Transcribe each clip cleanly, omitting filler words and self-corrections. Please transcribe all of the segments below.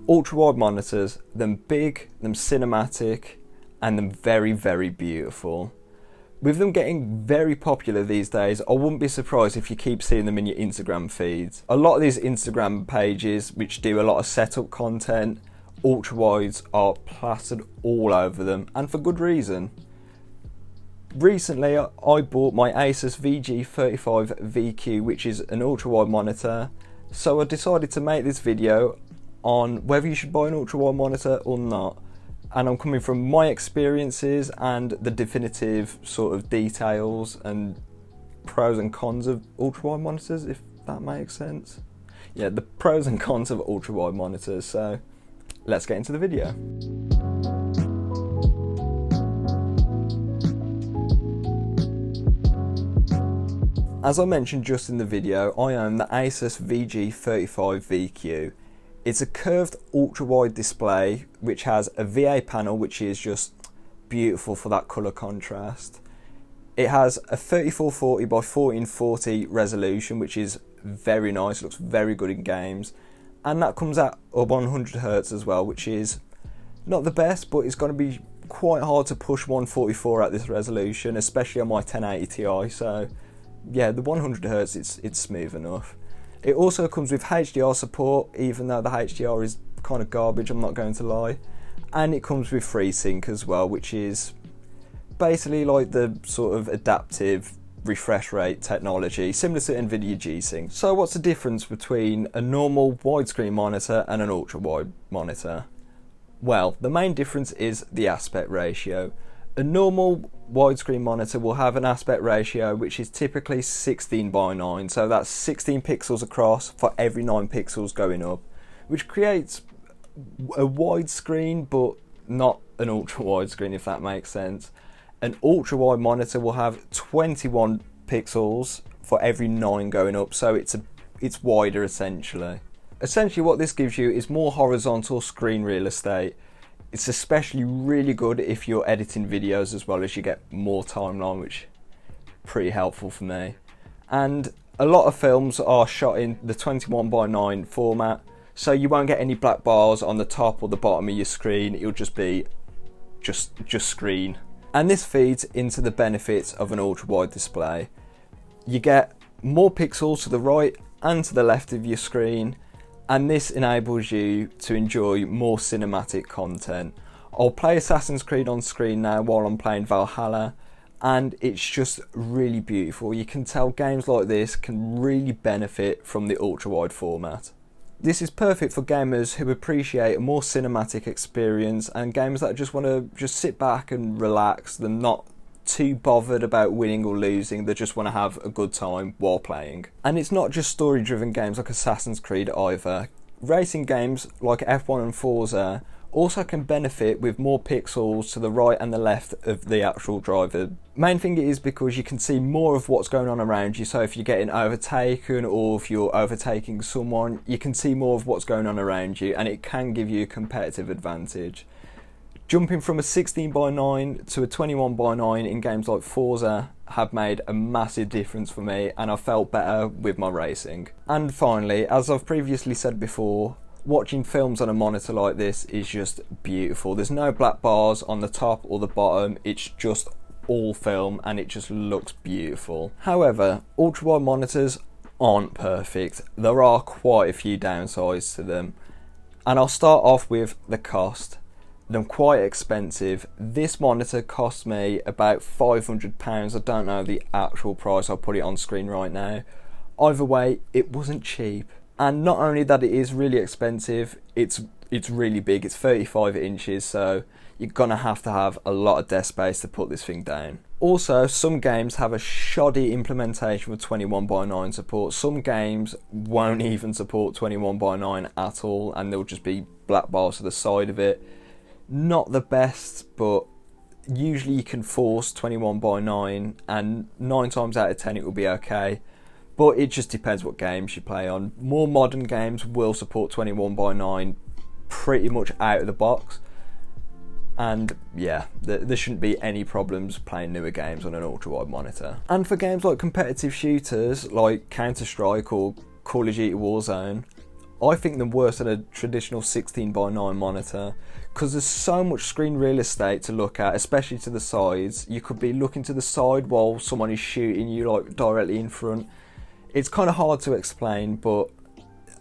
Ultrawide monitors, them big, them cinematic, and them very, very beautiful. With them getting very popular these days, I wouldn't be surprised if you keep seeing them in your Instagram feeds. A lot of these Instagram pages, which do a lot of setup content, ultrawides are plastered all over them, and for good reason. Recently, I bought my Asus VG35VQ, which is an ultrawide monitor, so I decided to make this video on whether you should buy an ultrawide monitor or not. And I'm coming from my experiences and the definitive sort of details and pros and cons of ultrawide monitors, if that makes sense. Yeah, the pros and cons of ultrawide monitors. So let's get into the video. As I mentioned just in the video, I own the Asus VG35VQ. It's a curved ultra-wide display which has a VA panel which is just beautiful for that colour contrast. It has a 3440 by 1440 resolution, which is very nice, looks very good in games, and that comes at 100Hz as well, which is not the best, but it's going to be quite hard to push 144 at this resolution, especially on my 1080 Ti. So yeah, the 100Hz, it's smooth enough. It also comes with HDR support, even though the HDR is kind of garbage, I'm not going to lie. And it comes with FreeSync as well, which is basically like the sort of adaptive refresh rate technology, similar to NVIDIA G-Sync. So what's the difference between a normal widescreen monitor and an ultra-wide monitor? Well, the main difference is the aspect ratio. A normal widescreen monitor will have an aspect ratio which is typically 16:9, so that's 16 pixels across for every 9 pixels going up, which creates a widescreen but not an ultra widescreen, if that makes sense. An ultra wide monitor will have 21 pixels for every 9 going up, so it's wider essentially. Essentially what this gives you is more horizontal screen real estate. It's especially really good if you're editing videos as well, as you get more timeline, which is pretty helpful for me. And a lot of films are shot in the 21:9 format, so you won't get any black bars on the top or the bottom of your screen. It'll just be just screen. And this feeds into the benefits of an ultra-wide display. You get more pixels to the right and to the left of your screen, and this enables you to enjoy more cinematic content. I'll play Assassin's Creed on screen now while I'm playing Valhalla, and it's just really beautiful. You can tell games like this can really benefit from the ultra-wide format. This is perfect for gamers who appreciate a more cinematic experience and gamers that just want to just sit back and relax. They're not too bothered about winning or losing, they just want to have a good time while playing. And it's not just story driven games like Assassin's Creed either. Racing games like F1 and Forza also can benefit with more pixels to the right and the left of the actual driver. Main thing is because you can see more of what's going on around you, so if you're getting overtaken or if you're overtaking someone, you can see more of what's going on around you, and it can give you a competitive advantage. Jumping from a 16:9 to a 21:9 in games like Forza have made a massive difference for me, and I felt better with my racing. And finally, as I've previously said before, watching films on a monitor like this is just beautiful. There's no black bars on the top or the bottom, it's just all film and it just looks beautiful. However, ultra-wide monitors aren't perfect. There are quite a few downsides to them, and I'll start off with the cost. They're quite expensive. This monitor cost me about £500. I don't know the actual price, I'll put it on screen right now. Either way, it wasn't cheap. And not only that it is really expensive, it's really big. It's 35 inches, so you're gonna have to have a lot of desk space to put this thing down. Also, some games have a shoddy implementation with 21:9 support. Some games won't even support 21:9 at all, and there'll just be black bars to the side of it. Not the best, but usually you can force 21:9 and 9 times out of 10 it will be okay. But it just depends what games you play on. More modern games will support 21:9 pretty much out of the box. And yeah, there shouldn't be any problems playing newer games on an ultra-wide monitor. And for games like competitive shooters like Counter-Strike or Call of Duty Warzone, I think them worse than a traditional 16:9 monitor, because there's so much screen real estate to look at, especially to the sides. You could be looking to the side while someone is shooting you like directly in front. It's kind of hard to explain, but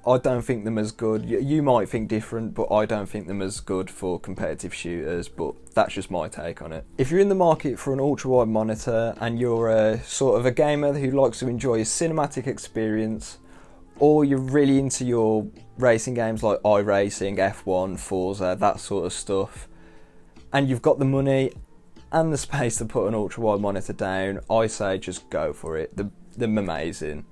I don't think them as good. You might think different, but I don't think them as good for competitive shooters, but that's just my take on it. If you're in the market for an ultra-wide monitor and you're a sort of a gamer who likes to enjoy a cinematic experience, or you're really into your racing games like iRacing, F1, Forza, that sort of stuff, and you've got the money and the space to put an ultra-wide monitor down, I say just go for it. They're amazing.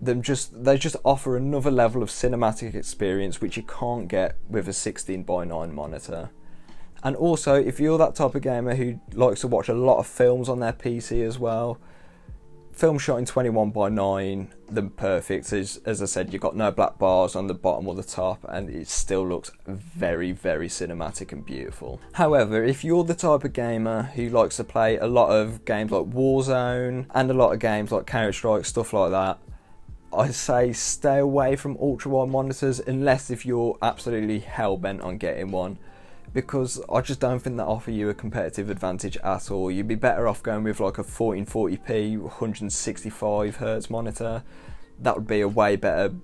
They just offer another level of cinematic experience which you can't get with a 16:9 monitor. And also, if you're that type of gamer who likes to watch a lot of films on their PC as well, film shot in 21:9, they're perfect. As I said, you've got no black bars on the bottom or the top, and it still looks very, very cinematic and beautiful. However, if you're the type of gamer who likes to play a lot of games like Warzone and a lot of games like Counter-Strike, stuff like that, I say stay away from ultra-wide monitors unless if you're absolutely hell-bent on getting one, because I just don't think that offer you a competitive advantage at all. You'd be better off going with like a 1440p 165Hz monitor. That would be a way better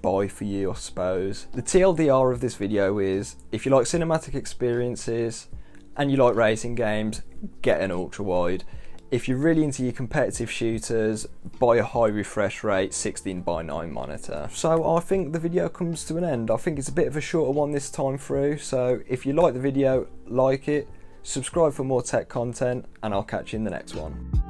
buy for you, I suppose. The TLDR of this video is, if you like cinematic experiences and you like racing games, get an ultra-wide. If you're really into your competitive shooters, buy a high refresh rate 16:9 monitor. So I think the video comes to an end. I think it's a bit of a shorter one this time through, so if you like the video, like it, subscribe for more tech content, and I'll catch you in the next one.